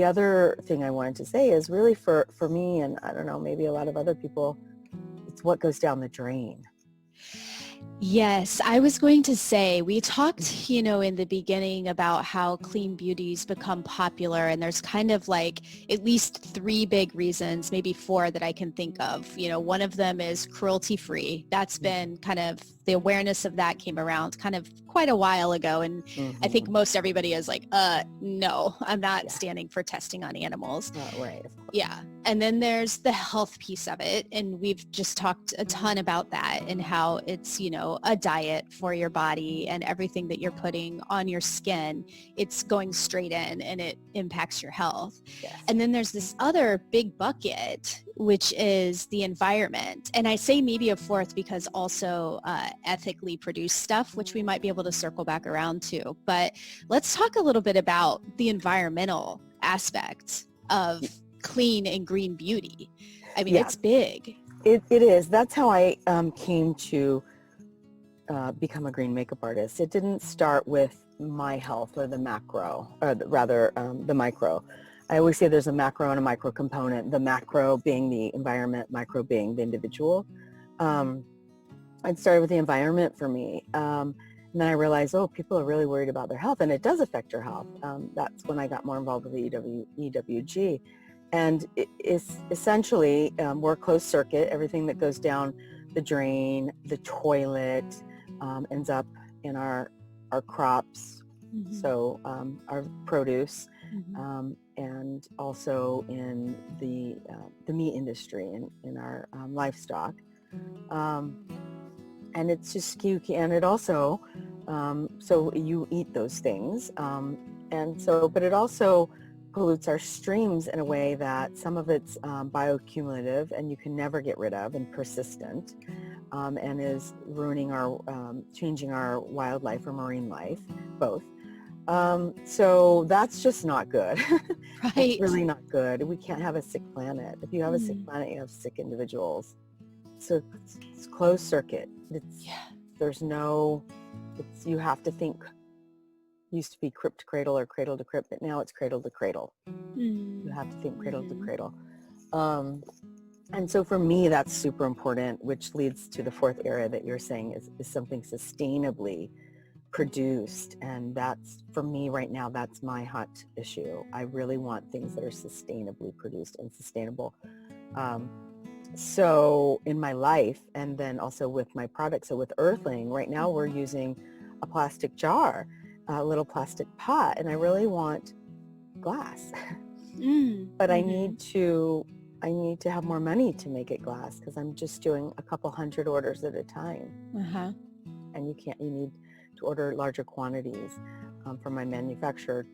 the other thing I wanted to say is really for me, and I don't know, maybe a lot of other people, it's what goes down the drain. Yes, I was going to say, we talked, in the beginning about how clean beauty's become popular, and there's kind of like at least 3 big reasons, maybe 4 that I can think of. One of them is cruelty-free. That's been kind of, the awareness of that came around kind of quite a while ago, and I think most everybody is like, no, I'm not standing for testing on animals. Right, of course. Yeah. And then there's the health piece of it. And we've just talked a ton about that and how it's, a diet for your body, and everything that you're putting on your skin, it's going straight in and it impacts your health. Yes. And then there's this other big bucket, which is the environment. And I say maybe a 4th because also ethically produced stuff, which we might be able to circle back around to. But let's talk a little bit about the environmental aspect of clean and green beauty. I mean, it's big. It is. That's how I came to become a green makeup artist. It didn't start with my health or the macro, or rather the micro. I always say there's a macro and a micro component, the macro being the environment, micro being the individual. It started with the environment for me. And then I realized, people are really worried about their health, and it does affect your health. That's when I got more involved with the EWG. And it's essentially, we're closed circuit. Everything that goes down the drain, the toilet, ends up in our crops, so our produce, and also in the meat industry, in our livestock. And it's just, and it also, so you eat those things, but it also pollutes our streams in a way that some of it's bioaccumulative and you can never get rid of, and persistent, and is ruining changing our wildlife or marine life, both. So that's just not good. Right. It's really not good. We can't have a sick planet. If you have a sick planet, you have sick individuals. So it's closed circuit. You have to think. Used to be crypt to cradle or cradle to crypt, but now it's cradle to cradle. You have to think cradle to cradle. And so for me, that's super important, which leads to the 4th area that you're saying is something sustainably produced. And that's, for me right now, that's my hot issue. I really want things that are sustainably produced and sustainable. So in my life, and then also with my products, so with Earthling, right now we're using a plastic jar, a little plastic pot, and I really want glass. But I need to have more money to make it glass, because I'm just doing a couple hundred orders at a time. And you need to order larger quantities from my manufacturer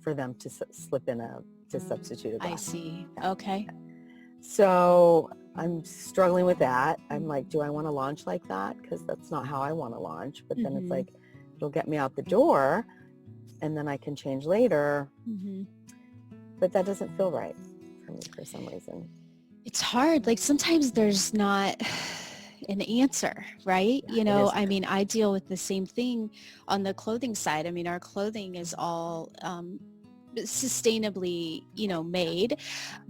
for them to slip in to substitute a glass. I see. Okay. So I'm struggling with that. I'm like, do I want to launch like that? Because that's not how I want to launch. But then it's like, it'll get me out the door, and then I can change later. But that doesn't feel right for me for some reason. It's hard. Like, sometimes there's not an answer, right? I mean, I deal with the same thing on the clothing side. I mean, our clothing is all sustainably, made,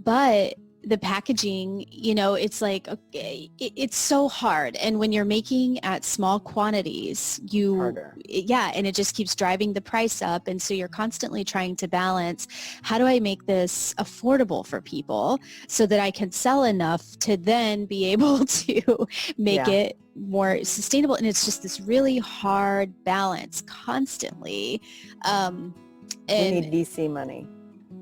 but the packaging, it's like, okay, it's so hard. And when you're making at small quantities, and it just keeps driving the price up. And so you're constantly trying to balance, how do I make this affordable for people so that I can sell enough to then be able to make it more sustainable? And it's just this really hard balance constantly. And we need VC money.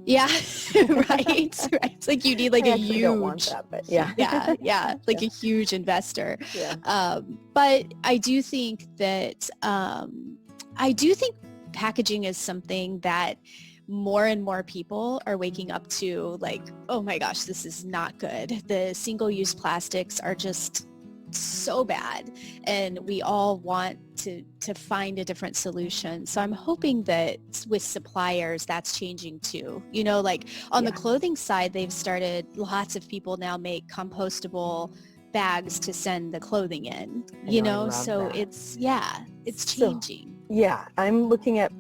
Yeah, right. It's like you need like a huge, don't want that, but like a huge investor. Yeah. But I do think that packaging is something that more and more people are waking up to, like, oh my gosh, this is not good. The single-use plastics are just so bad, and we all want to find a different solution. So I'm hoping that with suppliers that's changing too. Like on the clothing side, they've started, lots of people now make compostable bags to send the clothing in, so that. It's changing. Yeah, I'm looking at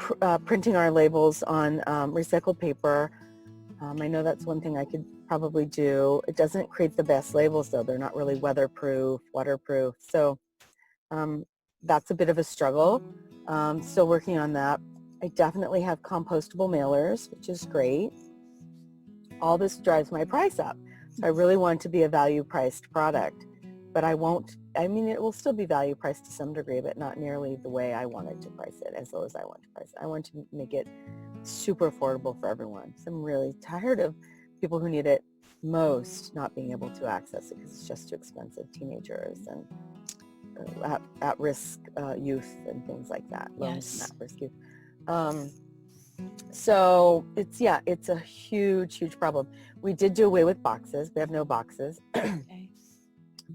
printing our labels on recycled paper. I know that's one thing I could probably do. It doesn't create the best labels though. They're not really weatherproof, waterproof. So that's a bit of a struggle. Still working on that. I definitely have compostable mailers, which is great. All this drives my price up. So I really want to be a value priced product, but it will still be value priced to some degree, but not nearly the way I wanted to price it, as low as I want to price it. I want to make it super affordable for everyone. So I'm really tired of people who need it most not being able to access it because it's just too expensive. Teenagers and at-risk youth and things like that. Loans and at-risk youth. So it's a huge problem. We did do away with boxes. We have no boxes. Okay.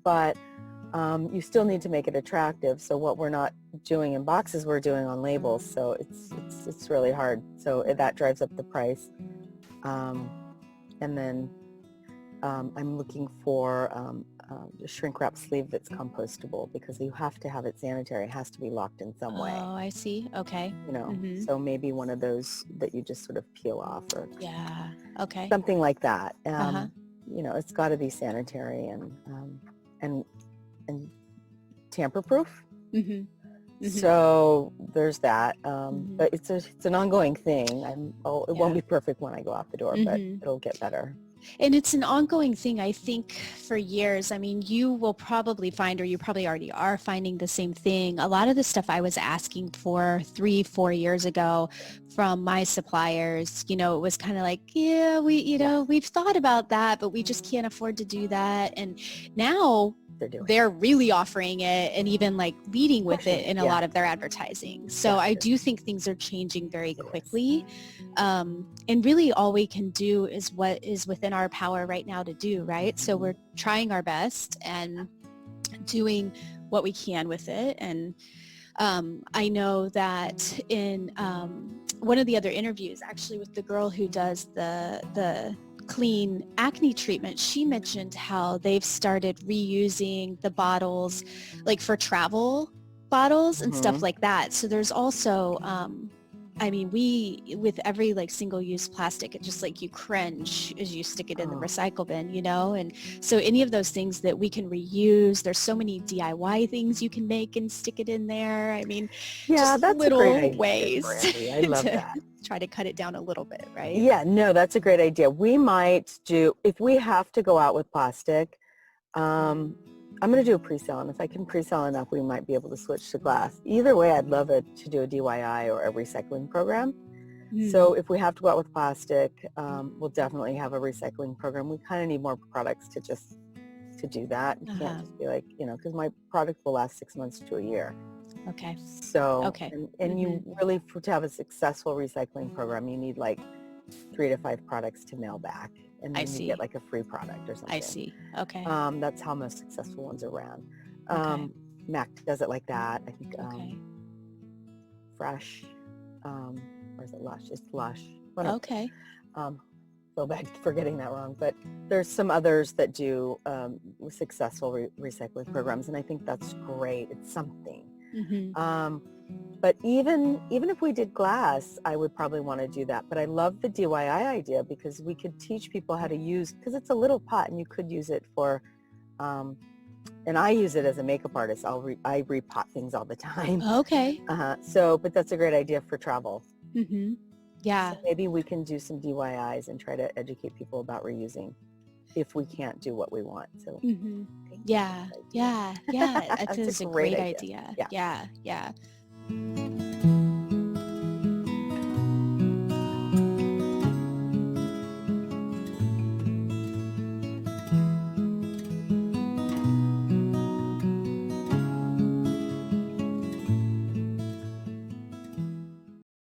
But you still need to make it attractive. So what we're not doing in boxes, we're doing on labels. So it's really hard. So that drives up the price. And then I'm looking for a shrink wrap sleeve that's compostable because you have to have it sanitary. It has to be locked in some way. Oh, I see. Okay. So maybe one of those that you just sort of peel off or okay, something like that. It's got to be sanitary and tamper proof. So there's that. But it's an ongoing thing. It won't be perfect when I go out the door, but it'll get better. And it's an ongoing thing, I think, for years. I mean, you will probably find, or you probably already are finding the same thing. A lot of the stuff I was asking for 3-4 years ago from my suppliers, it was kind of like, we've thought about that, but we just can't afford to do that. And now they're really offering it and even like leading with it in a lot of their advertising. So I do think things are changing very quickly. And really all we can do is what is within our power right now to do, right? So we're trying our best and doing what we can with it. And I know that in one of the other interviews, actually with the girl who does the clean acne treatment, she mentioned how they've started reusing the bottles like for travel bottles and stuff like that. So there's also we with every like single-use plastic, it's just like you cringe as you stick it in the recycle bin, and so any of those things that we can reuse, there's so many DIY things you can make and stick it in there. I mean, just that's little a great idea, ways Brandy. I love that. Try to cut it down a little bit, right? Yeah, no, that's a great idea. We might do, if we have to go out with plastic, I'm going to do a pre-sale, and if I can pre-sale enough, we might be able to switch to glass. Either way, I'd love it to do a DIY or a recycling program. So if we have to go out with plastic, we'll definitely have a recycling program. We kind of need more products to do that. You can't just be like, because my product will last 6 months to a year. Okay. So, and you really, to have a successful recycling program, you need like 3 to 5 products to mail back. And then you get like a free product or something. I see. Okay. That's how most successful ones are ran. Mac does it like that. I think Fresh, or is it Lush? It's Lush. Okay. Feel bad for getting that wrong, but there's some others that do successful recycling programs, and I think that's great. It's something. But even if we did glass, I would probably want to do that. But I love the DIY idea because we could teach people how to use, because it's a little pot and you could use it for, and I use it as a makeup artist. I repot things all the time. Okay. But that's a great idea for travel. Yeah. So maybe we can do some DIYs and try to educate people about reusing if we can't do what we want. So yeah. That is a great idea. Yeah.